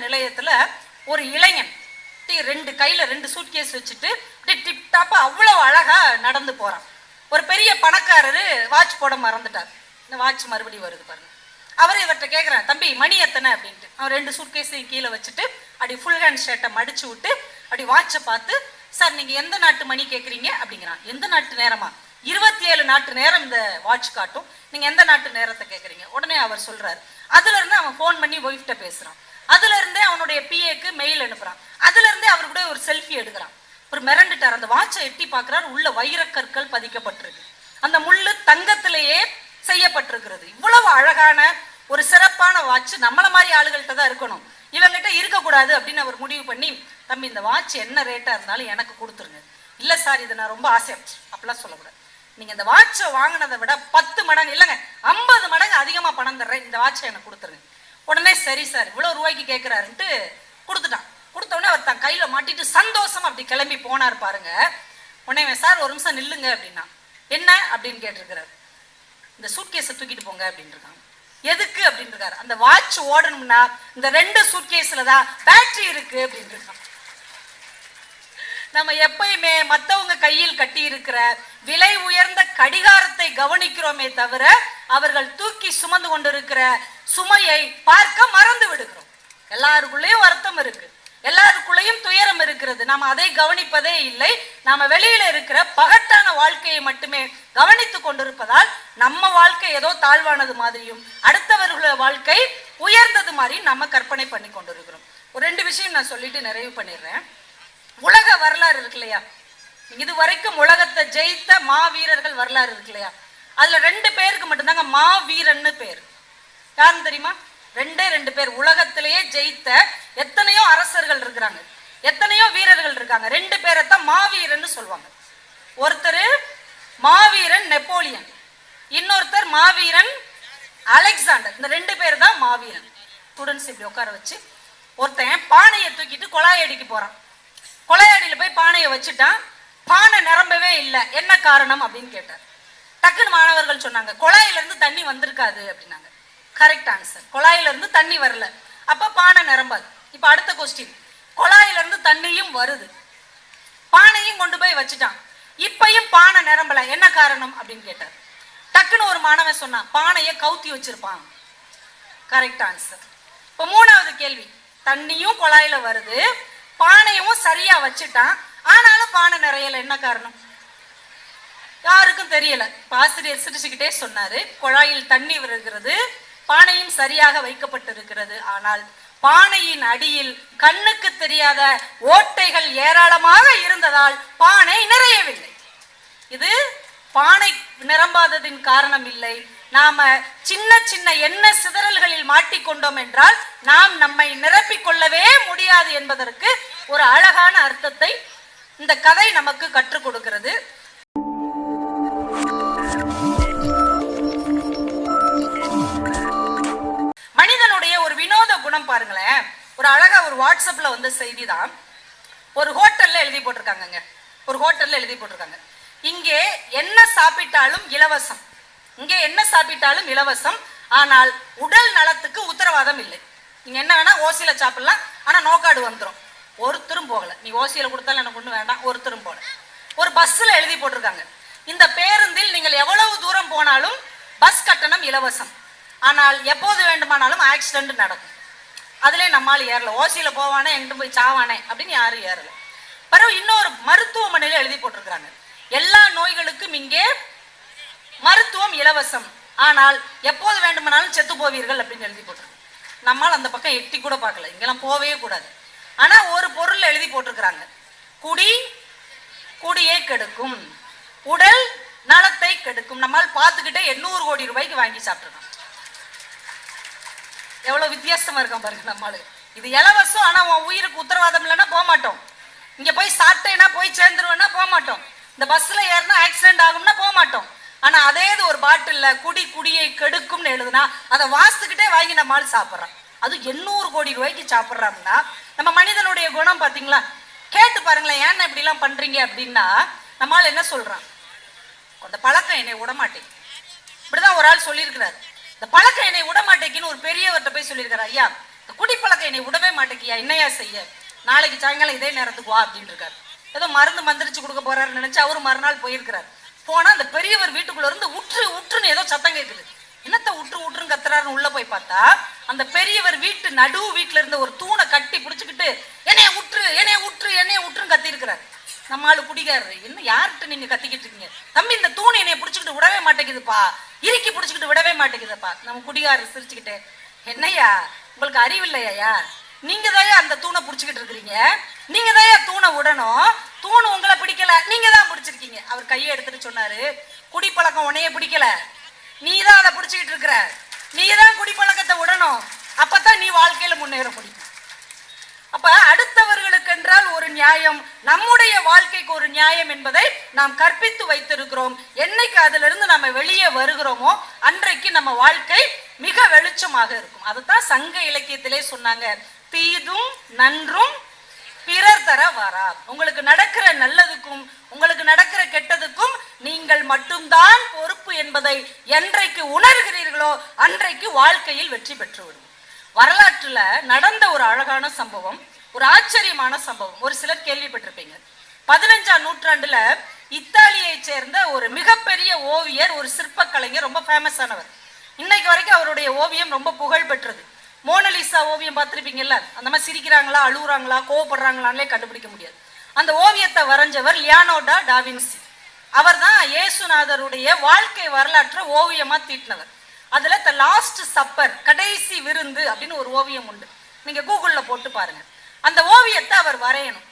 நிலையத்துல ஒரு இளைஞன் ரெண்டு கையில 2 சூட்கேஸ் வச்சுட்டு டிப் டாப்பா அவ்வளவு அழகா நடந்து போறான். ஒரு பெரிய பணக்காரரு வாட்ச் போட மறந்துட்டார். இந்த வாட்ச் மறுபடியும் வருது பாருங்க. அவர் இவர்கிட்ட கேட்குறான், தம்பி மணி எத்தனை அப்படின்ட்டு. அவன் 2 சூட்கேஸையும் கீழே வச்சுட்டு அப்படி ஃபுல் ஹேண்ட் ஷர்ட்டை மடிச்சு விட்டு அப்படி வாட்சை பார்த்து, சார் நீங்க எந்த நாட்டு மணி கேட்குறீங்க அப்படிங்கிறான். எந்த நாட்டு நேரமா? 27 நாட்டு நேரம் இந்த வாட்ச் காட்டும், நீங்க எந்த நாட்டு நேரத்தை கேட்குறீங்க? உடனே அவர் சொல்றாரு. அதுல இருந்து அவன் ஃபோன் பண்ணி ஒய்ஃப்ட்ட பேசுறான். அதுல இருந்தே அவனுடைய பிஏக்கு மெயில் அனுப்புறான். அதுல இருந்தே அவர் கூட ஒரு செல்ஃபி எடுக்கிறான். ஒரு மிரண்டுட்டார். அந்த வாட்சை எட்டி பார்க்கிறார். உள்ள வைரக்கற்கள் பதிக்கப்பட்டிருக்கு. அந்த முள்ளு தங்கத்திலேயே செய்யப்பட்டிருக்கிறது. இவ்வளவு அழகான ஒரு சிறப்பான வாட்ச் நம்மள மாதிரி ஆளுகள்கிட்ட தான் இருக்கணும், இவங்கிட்ட இருக்கக்கூடாது அப்படின்னு அவர் முடிவு பண்ணி, தம்பி இந்த வாட்ச் என்ன ரேட்டா இருந்தாலும் எனக்கு கொடுத்துருங்க. இல்ல சார் இது நான் ரொம்ப ஆசை அப்படிலாம் சொல்லக்கூடாது, நீங்க இந்த வாட்சை வாங்கினதை விட 10 மடங்கு இல்லைங்க 50 மடங்கு அதிகமா பணம் தர்றேன், இந்த வாட்சை எனக்கு கொடுத்துருங்க. உடனே சரி சார் இவ்வளவு ரூபாய்க்கு கேட்கிறாருன்ட்டு கொடுத்துட்டான். கொடுத்தோடனே அவர் தன் கையில மாட்டிட்டு சந்தோஷம் அப்படி கிளம்பி போனார் பாருங்க. உடனே சார் ஒரு நிமிஷம் நில்லுங்க அப்படின்னா, என்ன அப்படின்னு கேட்டிருக்கிறார். இந்த சூட்கேஸை தூக்கிட்டு போங்க அப்படின்னு இருக்காங்க. எதுக்கு அப்படின்னு இருக்காரு. அந்த வாட்ச் ஓடணும்னா இந்த 2 சூட்கேஸ்ல தான் பேட்டரி இருக்கு அப்படின்னு இருக்காங்க. நம்ம எப்பயுமே மத்தவங்க கையில் கட்டி இருக்கிற விலை உயர்ந்த கடிகாரத்தை கவனிக்கிறோமே தவிர அவர்கள் தூக்கி சுமந்து கொண்டிருக்கிற சுமையை பார்க்க மறந்து விடுகிறோம். எல்லாருக்குள்ளேயும் வருத்தம் இருக்கு, எல்லாருக்குள்ளேயும் துயரம் இருக்கிறது, நாம அதை கவனிப்பதே இல்லை. நாம வெளியில இருக்கிற பகட்டான வாழ்க்கையை மட்டுமே கவனித்துக் கொண்டிருப்பதால் நம்ம வாழ்க்கை ஏதோ தாழ்வானது மாதிரியும் அடுத்தவர்களோட வாழ்க்கை உயர்ந்தது மாதிரியும் நம்ம கற்பனை பண்ணி கொண்டிருக்கிறோம். ஒரு 2 விஷயம் நான் சொல்லிட்டு நிறைவு பண்ணிடுறேன். உலக வரலாறு இருக்கு இல்லையா, இது வரைக்கும் உலகத்தை ஜெயித்த மாவீரர்கள் வரலாறு இருக்கு இல்லையா, அதுல 2 பேருக்கு மட்டும்தாங்க மாவீரன்னு பேர். யாருன்னு தெரியுமா? 2 பேர். உலகத்திலேயே ஜெயித்த எத்தனையோ அரசர்கள் இருக்கிறாங்க, எத்தனையோ வீரர்கள் இருக்காங்க, 2 பேரைத்தான் மாவீரன்னு சொல்லுவாங்க. ஒருத்தர் மாவீரன் நெப்போலியன், இன்னொருத்தர் மாவீரன் அலெக்சாண்டர். இந்த 2 பேர் தான் மாவீரன். ஸ்டூடெண்ட்ஸ் இப்படி உட்கார வச்சு ஒருத்தன் பானையை தூக்கிட்டு கொலாயடிக்கு போறான். கொலையாடியில போய் பானையை வச்சுட்டான். பானை நிரம்பவே இல்லை. என்ன காரணம் அப்படின்னு கேட்டார். டக்குன்னு மாணவர்கள் சொன்னாங்க, குழாயில இருந்து தண்ணி வந்திருக்காது அப்படின்னாங்க. Correct answer. குழாயில இருந்து தண்ணி வரல, அப்ப பானை நிரம்பாது. இப்ப அடுத்த கொஸ்டின், குழாயில இருந்து தண்ணியும் வருது, பானையும் கொண்டு போய் வச்சுட்டான், இப்பையும் பானை நிரம்பல, என்ன காரணம் அப்படின்னு கேட்டார். டக்குன்னு ஒரு மாணவன் சொன்னான், பானையை கவுத்தி வச்சிருப்பான். Correct answer. இப்ப 3வது கேள்வி, தண்ணியும் குழாயில வருது, பானையும் சரியா வச்சுட்டான், ஆனாலும் பானை நிறையல, என்ன காரணம்? யாருக்கும் தெரியல. ஆசிரியர் சிரிச்சுக்கிட்டே சொன்னாரு, குழாயில் தண்ணி வருகிறது, பானையும் சரியாக வைக்கப்பட்டிருக்கிறது, ஆனால் பானையின் அடியில் கண்ணுக்கு தெரியாத ஓட்டைகள் ஏராளமாக இருந்ததால் பானை நிறையவில்லை. இது பானை நிரம்பாததின் காரணம் இல்லை, நாம சின்ன சின்ன எண்ணெய் சிதறல்களில் மாட்டிக்கொண்டோம் என்றால் நாம் நம்மை நிரப்பிக் கொள்ளவே முடியாது என்பதற்கு ஒரு அழகான அர்த்தத்தை இந்த கதை நமக்கு கற்றுக் கொடுக்கிறது. மனிதனுடைய ஒரு வினோத குணம் பாருங்களேன். ஒரு அழகா ஒரு வாட்ஸ்அப்ல வந்த செய்தி தான். ஒரு ஹோட்டல்ல எழுதி போட்டிருக்காங்க, ஒரு ஹோட்டல்ல எழுதி போட்டிருக்காங்க, இங்கே என்ன சாப்பிட்டாலும் இலவசம், இங்கே என்ன சாப்பிட்டாலும் இலவசம், ஆனால் உடல் நலத்துக்கு உத்தரவாதம் இல்லை. நீங்க என்ன வேணா ஓசியில சாப்பிடலாம், ஆனா நோக்காடு வந்துடும். ஒருத்தரும் போகல, நீ ஓசியில கொடுத்தாலும் எனக்கு ஒண்ணு வேண்டாம், ஒருத்தரும் போகல. ஒரு பஸ்ல எழுதி போட்டிருக்காங்க, இந்த பேருந்தில் நீங்கள் எவ்வளவு தூரம் போனாலும் பஸ் கட்டணம் இலவசம், ஆனால் எப்போது வேண்டுமானாலும் ஆக்சிடென்ட் நடக்கும். அதுல நம்மால் ஏறல, ஓசியில போவானே எங்கிட்ட போய் சாவானே அப்படின்னு யாரும் ஏறல. பிறகு இன்னொரு மருத்துவமனையில எழுதி போட்டிருக்கிறாங்க, எல்லா நோய்களுக்கும் இங்கே மருத்துவம் இலவசம், ஆனால் எப்போது வேண்டுமானாலும் செத்து போவீர்கள் அப்படின்னு எழுதி போட்டிருக்காங்க. நம்மால் அந்த பக்கம் எட்டி கூட பார்க்கல, இங்கெல்லாம் போவே கூடாது. ஆனா ஒரு பொருள் எழுதி போட்டிருக்கிறாங்க, குடி குடியை கெடுக்கும், உடல் நலத்தை கெடுக்கும். நம்மால் பார்த்துக்கிட்டே 800 கோடி ரூபாய்க்கு வாங்கி சாப்பிட்டுருக்கோம். எவ்வளவு வித்தியாசமா இருக்கும் பாருங்க நம்மளுக்கு. இது இலவசம், ஆனா உன் உயிருக்கு உத்தரவாதம் இல்லைன்னா போக மாட்டோம். இங்க போய் சாப்பிட்டேன்னா போய் சேர்ந்துருவேன்னா போக மாட்டோம். இந்த பஸ்ல ஏறினா ஆக்சிடென்ட் ஆகும்னா போக மாட்டோம். ஆனா அதே இது ஒரு பாட்டில்ல குடி குடியை கெடுக்கும்னு எழுதுனா அதை வாசித்துக்கிட்டே வாங்கி நம்மால் சாப்பிட்றான். அது 800 கோடி ரூபாய்க்கு சாப்பிட்றாங்கன்னா நம்ம மனிதனுடைய குணம் பாத்தீங்களா? கேட்டு பாருங்களேன், ஏன்னா இப்படி எல்லாம் பண்றீங்க அப்படின்னா நம்மால் என்ன சொல்றான், அந்த பழக்கம் என்னை விடமாட்டேன். இப்படிதான் ஒரு ஆள் சொல்லியிருக்கிறார், இந்த பழக்கம் என்னை விடமாட்டேங்குன்னு ஒரு பெரியவர்கிட்ட போய் சொல்லியிருக்காரு, ஐயா குடிப்பழக்கம் என்னை விடவே மாட்டேங்கியா, என்னையா செய்ய, நாளைக்கு சாயங்காலம் இதே நேரத்துக்கு வா அப்படின்னு இருக்காரு. ஏதோ மருந்து மந்திரிச்சு கொடுக்க போறாருன்னு நினைச்சு அவரு மறுநாள் போயிருக்கிறார். போனா அந்த பெரியவர் வீட்டுக்குள்ள இருந்து உற்று உற்றுன்னு ஏதோ சத்தம் கேட்குது. என்னத்த உற்று உற்றுன்னு கத்துறாருன்னு உள்ள போய் பார்த்தா அந்த பெரியவர் வீட்டு நடு வீட்டுல இருந்த ஒரு தூணை கட்டி பிடிச்சுக்கிட்டு என்னைய உற்று என்னைய உற்று என்னைய உற்றுன்னு கத்தி இருக்கிறார். நம்ம ஆளு குடிக்காரு, என்ன யார்கிட்ட நீங்க கத்திக்கிட்டு இருக்கீங்க, தம்பி இந்த தூணை என்னைய பிடிச்சிக்கிட்டு விடவே மாட்டேங்குதுப்பா, இறுக்கி பிடிச்சிக்கிட்டு விடவே மாட்டேங்குதுப்பா. நம்ம குடிகாரு சிரிச்சுக்கிட்டே, என்னையா உங்களுக்கு அறிவில்லையா, நீங்க தான் அந்த தூணை பிடிச்சிக்கிட்டு இருக்கிறீங்க, நீங்க தான் தூணை விடணும், தூணு உங்களை பிடிக்கல, நீங்க தான் பிடிச்சிருக்கீங்க. அவர் கையை எடுத்துட்டு சொன்னாரு, குடிப்பழக்கம் உன்னைய பிடிக்கல, நீ தான் அதை பிடிச்சிக்கிட்டு இருக்கிற, நீ தான் குடிப்பழக்கத்தை விடணும், அப்பதான் நீ வாழ்க்கையில முன்னேற முடியும். அப்ப அடுத்தவர்களுக்கு என்றால் ஒரு நியாயம், நம்முடைய வாழ்க்கைக்கு ஒரு நியாயம் என்பதை நாம் கற்பித்து வைத்திருக்கிறோம். என்னைக்கு அதுல இருந்து நம்ம வெளியே வருகிறோமோ அன்றைக்கு நம்ம வாழ்க்கை மிக வெளிச்சமாக இருக்கும். அதுதான் சங்க இலக்கியத்திலே சொன்னாங்க, தீதும் நன்றும் பிறர் தர வரா. உங்களுக்கு நடக்கிற நல்லதுக்கும் உங்களுக்கு நடக்கிற கெட்டதுக்கும் நீங்கள் மட்டும்தான் பொறுப்பு என்பதை என்றைக்கு உணர்கிறீர்களோ அன்றைக்கு வாழ்க்கையில் வெற்றி பெற்றுவிடும். வரலாற்றுல நடந்த ஒரு அழகான சம்பவம், ஒரு ஆச்சரியமான சம்பவம், ஒரு சிலர் கேள்விப்பட்டிருப்பீங்க. 15ஆம் நூற்றாண்டுல இத்தாலியை சேர்ந்த ஒரு மிகப்பெரிய ஓவியர், ஒரு சிற்ப கலைஞர், ரொம்ப ஃபேமஸ் ஆனவர். இன்னைக்கு வரைக்கும் அவருடைய ஓவியம் ரொம்ப புகழ் பெற்றது. மோனலிசா ஓவியம் பார்த்திருப்பீங்கல்ல, அந்த மாதிரி சிரிக்கிறாங்களா அழுகுறாங்களா கோவப்படுறாங்களான்லே கண்டுபிடிக்க முடியாது. அந்த ஓவியத்தை வரைஞ்சவர் லியோனார்டோ டா வின்சி. அவர் தான் இயேசுநாதருடைய வாழ்க்கை வரலாற்றை ஓவியமா தீட்டினவர். அதுல த லாஸ்ட் சப்பர், கடைசி விருந்து அப்படின்னு ஒரு ஓவியம் உண்டு, நீங்க கூகுள்ல போட்டு பாருங்க. அந்த ஓவியத்தை அவர் வரையணும்.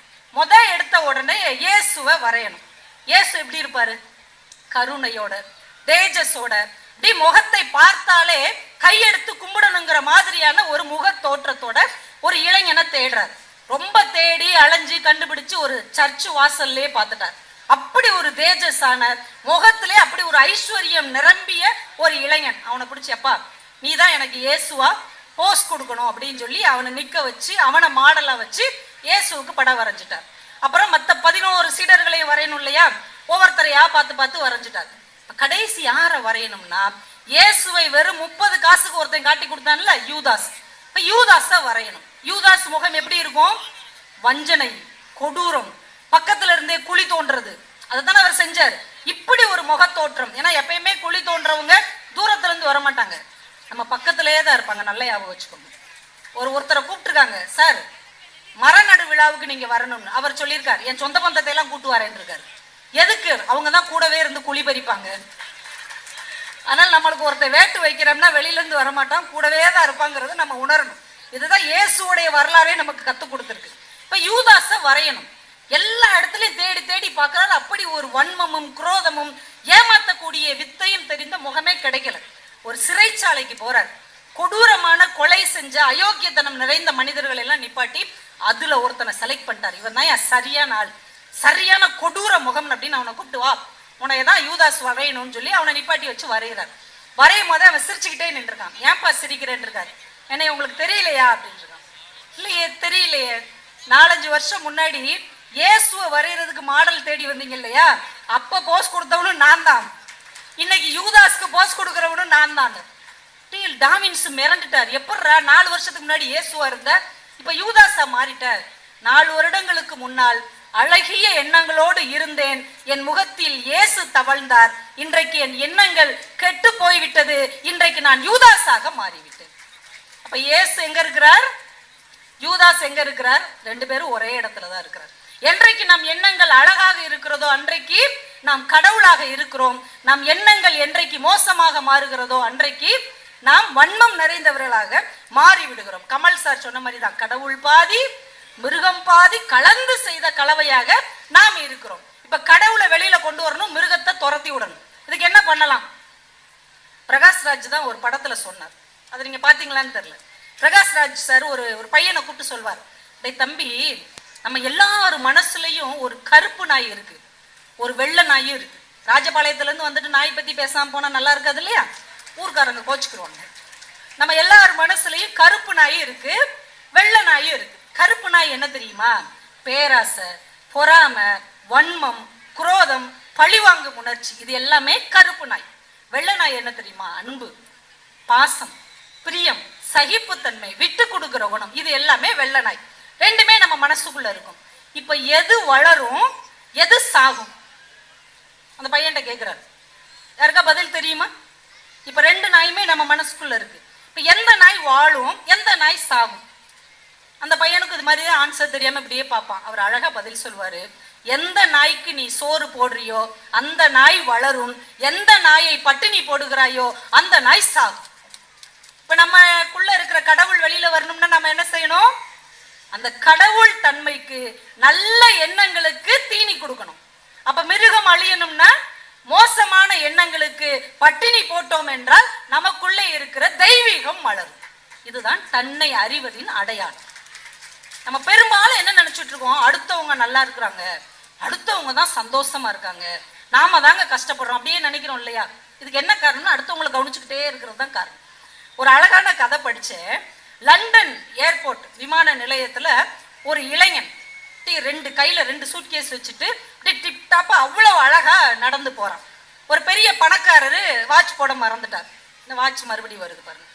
எடுத்த உடனே இயேசுவை வரையணும். இயேசு எப்படி இருப்பாரு, கருணையோட தேஜஸோட, இப்படி முகத்தை பார்த்தாலே கையெடுத்து கும்பிடணுங்கிற மாதிரியான ஒரு முக தோற்றத்தோட ஒரு இளைஞனை தேடுறாரு. ரொம்ப தேடி அலைஞ்சு கண்டுபிடிச்சு ஒரு சர்ச்சு வாசல்லே பார்த்துட்டார். அப்படி ஒரு தேஜஸான முகத்திலே அப்படி ஒரு ஐஸ்வர்யம் நிரம்பிய ஒரு இளைஞன். அவனை பிடிச்சி, அப்பா நீ தான் எனக்கு இயேசுவா போஸ் கொடுக்கணும் அப்படின்னு சொல்லி அவனை நிக்க வச்சு அவனை மாடலா வச்சு இயேசுவுக்கு படம் வரைஞ்சிட்டார். அப்புறம் மற்ற 11 சீடர்களையும் வரையணும் இல்லையா, ஒவ்வொருத்தரையா பார்த்து பார்த்து வரைஞ்சிட்டாரு. கடைசி யாரை வரையணும்னா இயேசுவை வெறும் 30 காசுக்கு ஒருத்தன் காட்டி கொடுத்தான்ல, யூதாஸ். யூதாஸ வரையணும். யூதாஸ் முகம் எப்படி இருக்கும், வஞ்சனை, கொடூரம், பக்கத்துல இருந்தே குழி தோன்றது, அதுதானே அவர் செஞ்சார். இப்படி ஒரு முகத்தோற்றம். ஏன்னா எப்பயுமே குழி தோன்றவங்க தூரத்துல இருந்து வர மாட்டாங்க, நம்ம பக்கத்திலேயே தான் இருப்பாங்க. நல்ல ஞாபகம் வச்சுக்கோங்க. ஒருத்தரை கூப்பிட்டுருக்காங்க, சார் மரநடு விழாவுக்கு நீங்க வரணும்னு. அவர் சொல்லியிருக்காரு, என் சொந்த பந்தத்தை எல்லாம் கூட்டு வரேன்னு இருக்காரு. எதுக்கு, அவங்க தான் கூடவே இருந்து குழி பறிப்பாங்க. ஆனால் நம்மளுக்கு ஒருத்தர் வேட்டு வைக்கிறோம்னா வெளியில இருந்து வரமாட்டான், கூடவே தான் இருப்பாங்கிறது நம்ம உணரணும். இதுதான் இயேசுடைய வரலாறே நமக்கு கத்துக் கொடுத்துருக்கு. இப்ப யூதாஸ வரையணும். எல்லா இடத்துலயும் தேடி தேடி பார்க்கிறாரு. அப்படி ஒரு வன்மமும் குரோதமும் ஏமாத்தக்கூடிய வித்தையும் தெரிந்த முகமே கிடைக்கல. ஒரு சிறைச்சாலைக்கு போறார். கொடூரமான கொலை செஞ்ச அயோக்கியத்தனம் நிறைந்த மனிதர்கள் எல்லாம் நிப்பாட்டி அதுல ஒருத்தனை செலக்ட் பண்ணிட்டார். இவன் தான் சரியான ஆள், சரியான கொடூர முகம் அப்படின்னு அவனை கூப்பிட்டு வா, உனையதான் யூதாஸ் வரையணும்னு சொல்லி அவனை நிப்பாட்டி வச்சு வரைகிறார். வரையும் போதே அவன் சிரிச்சுக்கிட்டே நின்றுருக்கான். ஏன்பா சிரிக்கிறேன்னு இருக்காரு. என்னை உங்களுக்கு தெரியலையா அப்படின்னு இருக்கான். இல்லையே தெரியலையே, 4-5 வருஷம் முன்னாடி இயேசுவை வரைகிறதுக்கு மாடல் தேடி வந்தீங்க இல்லையா, அப்ப போஸ் கொடுத்தவனும் நான் தான், இன்னைக்கு யூதாஸ்க்கு போஸ் கொடுக்கறவனும் நான் தான். டா வின்சி மிரண்டுட்டார். எப்படா 4 வருஷத்துக்கு முன்னாடி இயேசுவா இருந்த, இப்ப யூதாஸா மாறிட்டார். 4 வருடங்களுக்கு முன்னால் அழகிய எண்ணங்களோடு இருந்தேன், என் முகத்தில் இயேசு தவழ்ந்தார், இன்றைக்கு என் எண்ணங்கள் கெட்டு போய்விட்டது, இன்றைக்கு நான் யூதாஸாக மாறிவிட்டேன். அப்ப இயேசு எங்க இருக்கிறார், யூதாஸ் எங்க இருக்கிறார், 2 பேரும் ஒரே இடத்துலதான் இருக்கிறார். என்றைக்கு நம் எண்ணங்கள் அழகாக இருக்கிறதோ அன்றைக்கு நாம் கடவுளாக இருக்கிறோம். நம் எண்ணங்கள் என்றைக்கு மோசமாக மாறுகிறதோ அன்றைக்கு நாம் வன்மம் நிறைந்தவர்களாக மாறி விடுகிறோம். கமல் சார் சொன்ன மாதிரி தான், கடவுள் பாதி மிருகம் பாதி கலந்து செய்த கலவையாக நாம் இருக்கிறோம். இப்ப கடவுளை வெளியில கொண்டு வரணும், மிருகத்தை துரத்தி விடணும். இதுக்கு என்ன பண்ணலாம்? பிரகாஷ்ராஜ் தான் ஒரு படத்துல சொன்னார், அது நீங்க பாத்தீங்களான்னு தெரியல. பிரகாஷ்ராஜ் சார் ஒரு பையனை கூப்பிட்டு சொல்வார், டேய் தம்பி, நம்ம எல்லாரும் மனசுலயும் ஒரு கருப்பு நாய் இருக்கு, ஒரு வெள்ளை நாயும் இருக்கு. ராஜபாளையத்துல இருந்து வந்துட்டு நாய் பத்தி பேசாம போனா நல்லா இருக்காது இல்லையா, ஊர்க்காரங்க கோச்சுக்குருவாங்க. நம்ம எல்லாரும் மனசுலயும் கருப்பு நாயும் இருக்கு, வெள்ளை நாயும் இருக்கு. கருப்பு நாய் என்ன தெரியுமா, பேராசை, பொறாமை, வன்மம், குரோதம், பழிவாங்கும் உணர்ச்சி, இது எல்லாமே கருப்பு நாய். வெள்ளை நாய் என்ன தெரியுமா, அன்பு, பாசம், பிரியம், சகிப்புத்தன்மை, விட்டு கொடுக்க கொடுக்கிற குணம், இது எல்லாமே வெள்ளை நாய். ரெண்டுமே நம்ம மனசுக்குள்ள இருக்கும். இப்ப எது வளரும், எது சாகும்? அந்த பையன்கிட்ட கேட்கிறாரு. யாருக்கா பதில் தெரியுமா? இப்ப ரெண்டு நாயுமே நம்ம மனசுக்குள்ள இருக்கு. இப்ப எந்த நாய் வாழும், எந்த நாய் சாகும்? அந்த பையனுக்கு இது மாதிரி ஆன்சர் தெரியாம இப்படியே பார்ப்பான். அவர் அழகா பதில் சொல்வாரு, எந்த நாய்க்கு நீ சோறு போடுறியோ அந்த நாய் வளரும், எந்த நாயை பட்டினி போடுகிறாயோ அந்த நாய் சாகும். இப்ப நம்மக்குள்ள இருக்கிற கடவுள் வெளியில வரணும்னா நம்ம என்ன செய்யணும்? அந்த கடவுள் தன்மைக்கு, நல்ல எண்ணங்களுக்கு தீனி கொடுக்கணும். அப்ப மிருகம் அழியணும்னா மோசமான எண்ணங்களுக்கு பட்டினி போட்டோம் என்றால் நமக்குள்ளே இருக்கிற தெய்வீகம் வளரும். இதுதான் தன்னை அறிவதின் அடையாளம். நம்ம பெரும்பாலும் என்ன நினைச்சிட்டு இருக்கோம்? அடுத்தவங்க நல்லா இருக்கிறாங்க, அடுத்தவங்க தான் சந்தோஷமா இருக்காங்க, நாம தாங்க கஷ்டப்படுறோம் அப்படியே நினைக்கிறோம் இல்லையா? இதுக்கு என்ன காரணம்? அடுத்தவங்களை கவனிச்சுக்கிட்டே இருக்கிறது தான் காரணம். ஒரு அழகான கதை படிச்சேன். லண்டன் ஏர்போர்ட் விமான நிலையத்துல ஒரு இளைஞன் ரெண்டு கையில 2 சூட்கேஸ் வச்சுட்டு டிப் டாப்பா அவ்வளவு அழகா நடந்து போறான். ஒரு பெரிய பணக்காரரு வாட்ச் போட மறந்துட்டார். இந்த வாட்ச் மறுபடியும் வருது பாருங்க.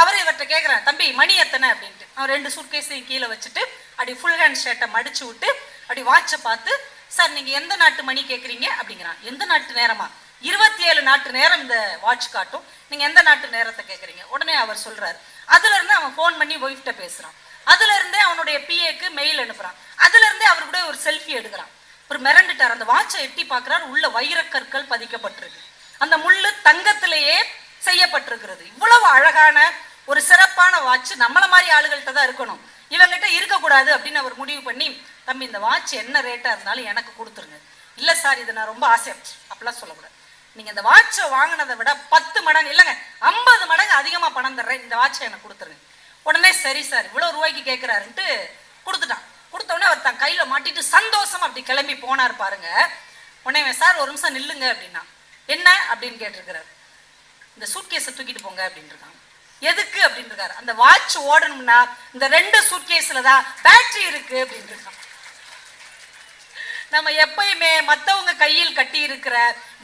அவர் இவர்கிட்ட கேட்கிறார், தம்பி மணி எத்தனை அப்படின்ட்டு. அவர் 2 சூட்கேஸையும் கீழே வச்சுட்டு அப்படி ஃபுல் ஹேண்ட் ஷர்ட்டை மடிச்சு விட்டு அப்படி வாட்சை பார்த்து, சார் நீங்க எந்த நாட்டு மணி கேட்குறீங்க அப்படிங்கிறான். எந்த நாட்டு நேரமா? 27 நாட்டு நேரம் இந்த வாட்ச் காட்டும், நீங்க எந்த நாட்டு நேரத்தை கேட்குறீங்க? உடனே அவர் சொல்றாரு. அதுல இருந்து அவன் ஃபோன் பண்ணி ஒய்ஃப்ட்ட பேசுறான். அதுல இருந்தே அவனுடைய பிஏக்கு மெயில் அனுப்புறான். அதுல இருந்தே அவரு கூட ஒரு செல்ஃபி எடுக்கிறான். ஒரு மிரண்டுட்டார். அந்த வாட்சை எட்டி பார்க்கிறார். உள்ள வைரக்கற்கள் பதிக்கப்பட்டிருக்கு. அந்த முள்ளு தங்கத்திலேயே செய்யப்பட்டிருக்கிறது. இவ்வளவு அழகான ஒரு சிறப்பான வாட்ச் நம்மள மாதிரி ஆளுகள்கிட்ட தான் இருக்கணும், இவங்கிட்ட இருக்கக்கூடாது அப்படின்னு அவர் முடிவு பண்ணி, தம்பி இந்த வாட்ச் என்ன ரேட்டா இருந்தாலும் எனக்கு கொடுத்துருங்க. இல்ல சார் இது நான் ரொம்ப ஆசை அப்படிலாம் சொல்லக்கூடாது, நீங்க இந்த வாட்சை வாங்கினதை விட 10 மடங்கு இல்லைங்க 50 மடங்கு அதிகமா பணம் தர்றேன், இந்த வாட்சை எனக்கு கொடுத்துருங்க. உடனே சரி சார் இவ்வளவு ரூபாய்க்கு கேட்கிறாருன்ட்டு கொடுத்துட்டான். கொடுத்த உடனே அவர் தன் கையில மாட்டிட்டு சந்தோஷம் அப்படி கிளம்பி போனார் பாருங்க. உடனே சார் ஒரு நிமிஷம் நில்லுங்க அப்படின்னா, என்ன அப்படின்னு கேட்டிருக்கிறார். இந்த சூட்கேஸை தூக்கிட்டு போங்க அப்படின்னு இருக்காங்க. எதுக்கு அப்படின்னு இருக்காரு. அந்த வாட்ச் ஓடணும்னா இந்த 2 சூட்கேஸ்ல தான் பேட்டரி இருக்கு அப்படின்னு இருக்காங்க. நம்ம எப்பயுமே மத்தவங்க கையில் கட்டி இருக்கிற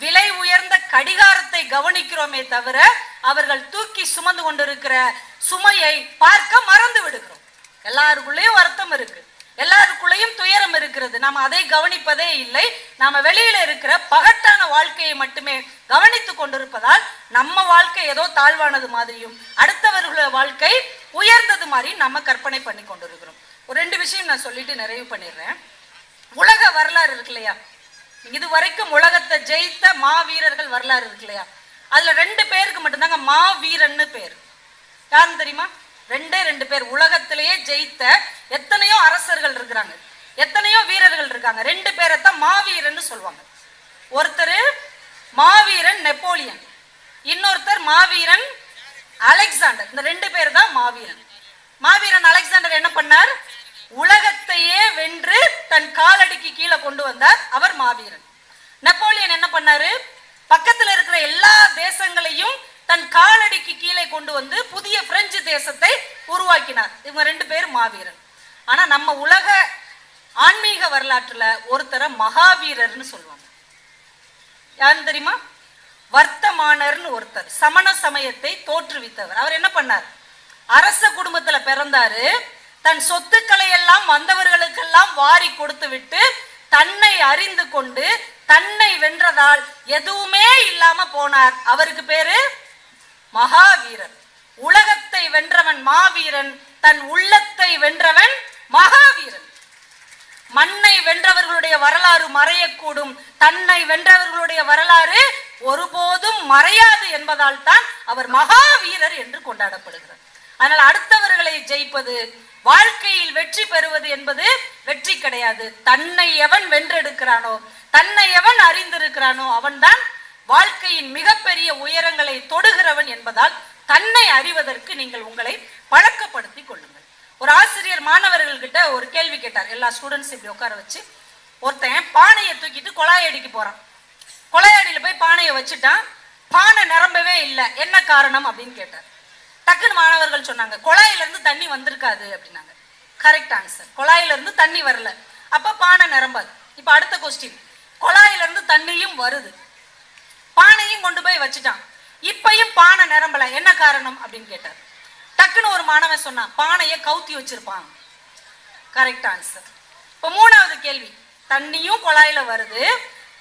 விலை உயர்ந்த கடிகாரத்தை கவனிக்கிறோமே தவிர அவர்கள் தூக்கி சுமந்து கொண்டிருக்கிற சுமையை பார்க்க மறந்து விடுகிறோம். எல்லாருக்குள்ளேயும் வருத்தம் இருக்கு, எல்லாருக்குள்ளேயும் துயரம் இருக்கிறது, நாம அதை கவனிப்பதே இல்லை. நாம வெளியில இருக்கிற பகட்டான வாழ்க்கையை மட்டுமே கவனித்துக் கொண்டிருப்பதால் நம்ம வாழ்க்கை ஏதோ தாழ்வானது மாதிரியும் அடுத்தவர்களோட வாழ்க்கை உயர்ந்தது மாதிரியும் நம்ம கற்பனை பண்ணி கொண்டிருக்கிறோம். ஒரு 2 விஷயம் நான் சொல்லிட்டு நிறைவு பண்ணிடுறேன். உலக வரலாறு இருக்கு இல்லையா, இது வரைக்கும் உலகத்தை ஜெயித்த மாவீரர்கள் வரலாறு இருக்கு இல்லையா, அதுல 2 பேருக்கு மட்டும்தாங்க மாவீரன்னு பேர். யாருன்னு தெரியுமா? 2 பேர். உலகத்திலேயே ஜெயித்த எத்தனையோ அரசர்கள் இருக்கிறாங்க, எத்தனையோ வீரர்கள் இருக்காங்க, 2 பேரைத்தான் மாவீரன்னு சொல்லுவாங்க. ஒருத்தர் மாவீரன் நெப்போலியன், இன்னொருத்தர் மாவீரன் அலெக்சாண்டர். இந்த 2 பேர் தான் மாவீரன். மாவீரன் அலெக்சாண்டர் என்ன பண்ணார்? உலகத்தையே வென்று தன் காலடிக்கு கீழே கொண்டு வந்தார், அவர் மாவீரன். நெப்போலியன் என்ன பண்ணாரு? பக்கத்துல இருக்கிற எல்லா தேசங்களையும் தன் காலடிக்கு கீழே கொண்டு வந்து புதிய பிரெஞ்சு தேசத்தை உருவாக்கினார். இவங்க 2 பேரும் மாவீரன். ஆனா நம்ம உலக ஆன்மீக வரலாற்றுல ஒருத்தரை மகாவீரர்னு சொல்லுவாங்க. யாருன்னு தெரியுமா? வர்த்தமானர்னு ஒருத்தர், சமண சமயத்தை தோற்றுவித்தவர். அவர் என்ன பண்ணார்? அரச குடும்பத்துல பிறந்தாரு. தன் சொத்துக்களை எல்லாம் வந்தவர்களுக்கெல்லாம் வாரி கொடுத்து விட்டு தன்னை அறிந்து கொண்டு தன்னை வென்றதால் எதுவுமே இல்லாம போனார். அவருக்கு பேரு மகாவீரர். உலகத்தை வென்றவன் மாவீரன், தன் உள்ளத்தை வென்றவன் மகாவீரன். மண்ணை வென்றவர்களுடைய வரலாறு மறையக்கூடும், தன்னை வென்றவர்களுடைய வரலாறு ஒருபோதும் மறையாது என்பதால் தான் அவர் மகாவீரர் என்று கொண்டாடப்படுகிறார். அதனால் அடுத்தவர்களை ஜெயிப்பது, வாழ்க்கையில் வெற்றி பெறுவது என்பது வெற்றி கிடையாது. தன்னை எவன் வென்றெடுக்கிறானோ, தன்னை எவன் அறிந்திருக்கிறானோ அவன்தான் வாழ்க்கையின் மிகப்பெரிய உயரங்களை தொடுகிறவன் என்பதால் தன்னை அறிவதற்கு நீங்கள் உங்களை பழக்கப்படுத்திக் கொள்ளுங்கள். ஒரு ஆசிரியர் மாணவர்கள் கிட்ட ஒரு கேள்வி கேட்டார். எல்லா ஸ்டூடெண்ட்ஸ் இப்படி உட்கார வச்சு, ஒருத்தன் பானையை தூக்கிட்டு கொலாயடிக்கு போறான். கொலாயடியில போய் பானையை வச்சுட்டான், பானை நிரம்பவே இல்லை, என்ன காரணம் அப்படின்னு கேட்டார். டக்குன்னு மாணவர்கள் சொன்னாங்க, குழாயில இருந்து தண்ணி வந்திருக்காது அப்படின்னாங்க. Correct answer. குழாயில இருந்து தண்ணி வரல, அப்ப பானை நிரம்பாது. இப்ப அடுத்த கொஸ்டின், குழாயில இருந்து தண்ணியும் வருது, பானையும் கொண்டு போய் வச்சுட்டான், இப்பையும் பானை நிரம்பல, என்ன காரணம் அப்படின்னு கேட்டார். டக்குன்னு ஒரு மாணவன் சொன்னான், பானையை கவுத்தி வச்சிருப்பான். Correct answer. இப்போ மூணாவது கேள்வி, தண்ணியும் குழாயில வருது,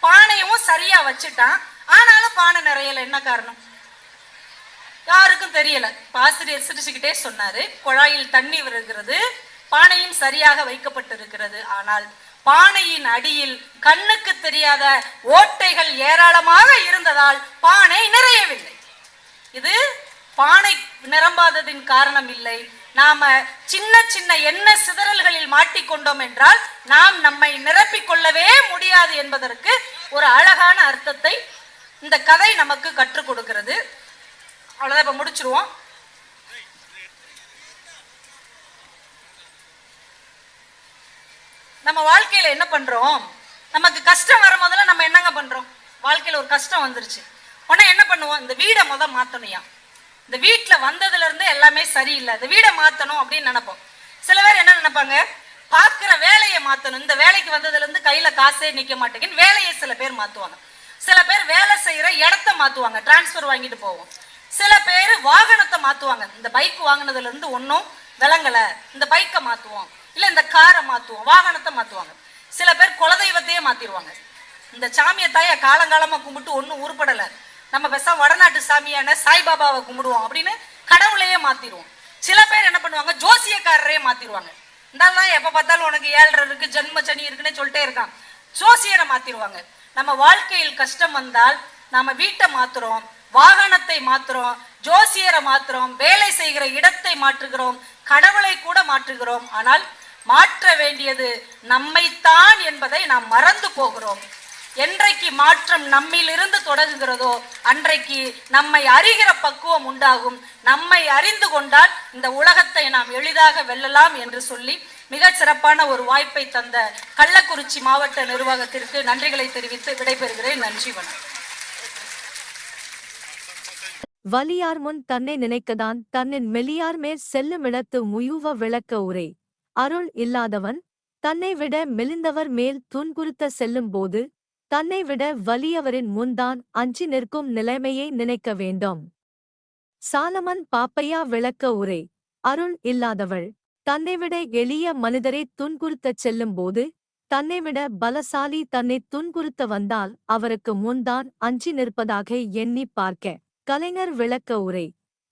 பானையும் சரியா வச்சுட்டான், ஆனாலும் பானை நிறையல, என்ன காரணம்? யாருக்கும் தெரியல. ஆசிரியர் சிரிச்சுக்கிட்டே சொன்னாரு, குழாயில் தண்ணி வருகிறது, பானையும் சரியாக வைக்கப்பட்டிருக்கிறது, ஆனால் பானையின் அடியில் கண்ணுக்கு தெரியாத ஓட்டைகள் ஏராளமாக இருந்ததால் பானை நிறையவில்லை. இது பானை நிரம்பாததின் காரணம் இல்லை, நாம சின்ன சின்ன எண்ணெய் சிதறல்களில் மாட்டிக்கொண்டோம் என்றால் நாம் நம்மை நிரப்பிக் கொள்ளவே முடியாது என்பதற்கு ஒரு அழகான அர்த்தத்தை இந்த கதை நமக்கு கற்றுக் கொடுக்கிறது. அவ்வளவுதான், இப்ப முடிச்சிருவோம். நம்ம வாழ்க்கையில என்ன பண்றோம்? நமக்கு கஷ்டம் வரும் போதெல்லாம் நம்ம என்னங்க பண்றோம்? வாழ்க்கையில ஒரு கஷ்டம் வந்துருச்சு உடனே என்ன பண்ணுவோம்? இந்த வீடை மாத்தணும்யா, இந்த வீட்டுல வந்ததுல இருந்து எல்லாமே சரியில்லை, இந்த வீடை மாத்தணும் அப்படின்னு நினைப்போம். சில பேர் என்ன நினைப்பாங்க? பாக்குற வேலையை மாத்தணும், இந்த வேலைக்கு வந்ததுல இருந்து கையில காசே நிக்க மாட்டேங்குன்னு வேலையை சில பேர் மாத்துவாங்க. சில பேர் வேலை செய்யற இடத்த மாத்துவாங்க, டிரான்ஸ்பர் வாங்கிட்டு போவோம். சில பேர் வாகனத்தை மாத்துவாங்க, இந்த பைக் வாங்கினதுல இருந்து ஒன்னும் விளங்கல, இந்த பைக்கை மாத்துவோம், இல்ல இந்த காரை மாத்துவோம், வாகனத்தை மாத்துவாங்க. சில பேர் குலதெய்வத்தையே மாத்திடுவாங்க. இந்த சாமியை தாய காலங்காலமா கும்பிட்டு ஒன்னும் உருப்படல, நம்ம பெருசா வடநாட்டு சாமியான சாய்பாபாவை கும்பிடுவோம் அப்படின்னு கடவுளையே மாத்திடுவோம். சில பேர் என்ன பண்ணுவாங்க? ஜோசியக்காரரையே மாத்திடுவாங்க. இந்தாலும் எப்ப பார்த்தாலும் உனக்கு 7 இருக்கு, ஜென்ம சனி இருக்குன்னு சொல்லிட்டே இருக்கான், ஜோசியரை மாத்திடுவாங்க. நம்ம வாழ்க்கையில் கஷ்டம் வந்தால் நாம வீட்டை மாத்துறோம், வாகனத்தை மாத்துறோம், ஜோசியரை மாத்துறோம், வேலை செய்கிற இடத்தை மாற்றுகிறோம், கடவுளை கூட மாற்றுகிறோம். ஆனால் மாற்ற வேண்டியது நம்மைத்தான் என்பதை நாம் மறந்து போகிறோம். என்றைக்கு மாற்றம் நம்மிலிருந்து தொடங்குகிறதோ அன்றைக்கு நம்மை அறிகிற பக்குவம் உண்டாகும். நம்மை அறிந்து கொண்டால் இந்த உலகத்தை நாம் எளிதாக வெல்லலாம் என்று சொல்லி மிக சிறப்பான ஒரு வாய்ப்பை தந்த கள்ளக்குறிச்சி மாவட்ட நிர்வாகத்திற்கு நன்றிகளை தெரிவித்து விடைபெறுகிறேன். நன்றி, வணக்கம். வலியார் முன் தன்னை நினைக்கதான் தன்னின் மெலியார் மேற் செல்லுமிடத்து முயுவ விளக்க உரை. அருள் இல்லாதவன் தன்னை விட மெலிந்தவர் மேல் துன்புறுத்த செல்லும்போது தன்னை விட வலியவரின் முன்தான் அஞ்சி நிற்கும் நிலைமையை நினைக்க வேண்டும். சாலமன் பாப்பையா விளக்க உரை. அருள் இல்லாதவள் தன்னைவிட எளிய மனிதரை துன்புறுத்தச் செல்லும்போது தன்னைவிட பலசாலி தன்னை துன்புறுத்த வந்தால் அவருக்கு முன்தான் அஞ்சி நிற்பதாக எண்ணி பார்க்க. கலைஞர் விளக்க உரை.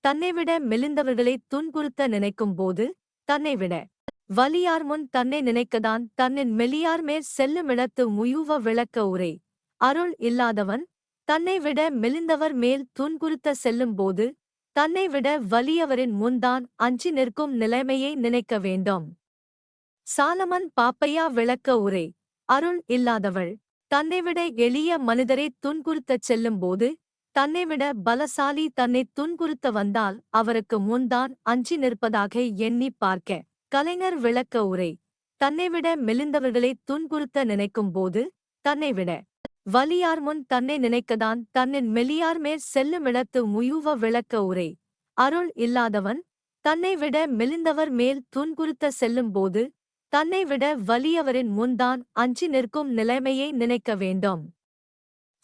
தன்னைவிட மெலிந்தவர்களை துன்புறுத்த நினைக்கும் போது தன்னைவிட வலியார் முன் தன்னை நினைக்கதான் தன்னின் மெலியார் மேற் செல்லுமிடத்து முயுவ விளக்க உரை. அருள் இல்லாதவன் தன்னை விட மெலிந்தவர் மேல் துன்புறுத்த செல்லும்போது தன்னை விட வலியவரின் முன்தான் அஞ்சி நிற்கும் நிலைமையை நினைக்க வேண்டும். சாலமன் பாப்பையா விளக்க உரை. அருள் இல்லாதவள் தன்னைவிட எளிய மனிதரை துன்புறுத்தச் செல்லும்போது தன்னைவிட பலசாலி தன்னை துன்புறுத்த வந்தால் அவருக்கு முன்தான் அஞ்சி நிற்பதாக எண்ணி பார்க்க. கலைஞர் விளக்க உரை. தன்னைவிட மெலிந்தவர்களை துன்புறுத்த நினைக்கும் போது தன்னைவிட வலியார் முன் தன்னை நினைக்கதான் தன்னின் மெலியார் மேற் செல்லுமிடத்து முயுவ விளக்க உரை. அருள் இல்லாதவன் தன்னை விட மெலிந்தவர் மேல் துன்புறுத்த செல்லும்போது தன்னை விட வலியவரின் முன்தான் அஞ்சி நிற்கும் நிலைமையை நினைக்க வேண்டும்.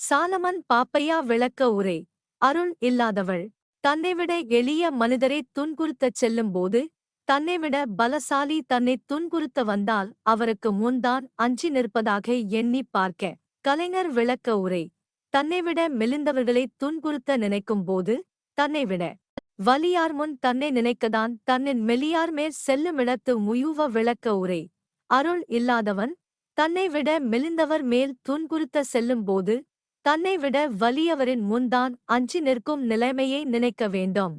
சாலமன் பாப்பையா விளக்க உரை. அருள் இல்லாதவள் தன்னைவிட எளிய மனிதரை துன்புறுத்தச் செல்லும்போது தன்னைவிட பலசாலி தன்னை துன்புறுத்த வந்தால் அவருக்கு முன்தான் அஞ்சி நிற்பதாக எண்ணி பார்க்க. கலைஞர் விளக்க உரை. தன்னைவிட மெலிந்தவர்களை துன்புறுத்த நினைக்கும் போது தன்னைவிட வலியார் முன் தன்னை நினைக்கதான் தன்னின் மெலியார் மேற் செல்லுமிடத்து முயுவ விளக்க உரை. அருள் இல்லாதவன் தன்னை விட மெலிந்தவர் மேல் துன்புறுத்த செல்லும்போது தன்னை விட வலியவரின் முன்தான் அஞ்சி நிற்கும் நிலைமையை நினைக்க வேண்டும்.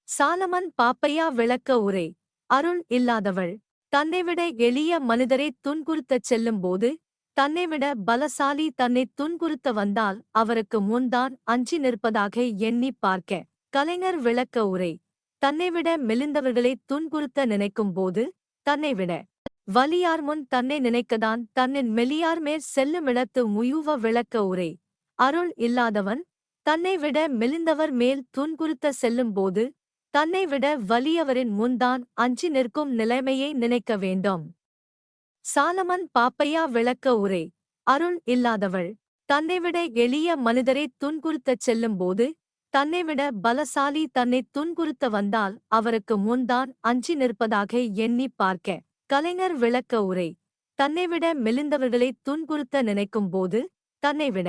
சாலமன் பாப்பையா விளக்க உரை. அருள் இல்லாதவள் தன்னைவிட எளிய மனிதரை துன்புறுத்தச் செல்லும்போது தன்னைவிட பலசாலி தன்னை துன்புறுத்த வந்தால் அவருக்கு முன்தான் அஞ்சி நிற்பதாக எண்ணி பார்க்க. கலைஞர் விளக்க உரை. தன்னைவிட மெலிந்தவர்களை துன்புறுத்த நினைக்கும் போது தன்னைவிட வலியார் முன் தன்னை நினைக்கதான் தன்னின் மெலியார் மேற் செல்லுமிடத்து முயுவ விளக்க உரை. அருள் இல்லாதவன் தன்னை விட மெலிந்தவர் மேல் துன்புறுத்த செல்லும்போது தன்னை விட வலியவரின் முன்தான் அஞ்சி நிற்கும் நிலைமையை நினைக்க வேண்டும். சாலமன் பாப்பையா விளக்க உரை. அருள் இல்லாதவள் தன்னைவிட எளிய மனிதரை துன்புறுத்தச் செல்லும்போது தன்னைவிட பலசாலி தன்னை துன்புறுத்த வந்தால் அவருக்கு முன்தான் அஞ்சி நிற்பதாக எண்ணி பார்க்க. கலைஞர் விளக்க உரை. தன்னைவிட மெலிந்தவர்களை துன்புறுத்த நினைக்கும் போது தன்னைவிட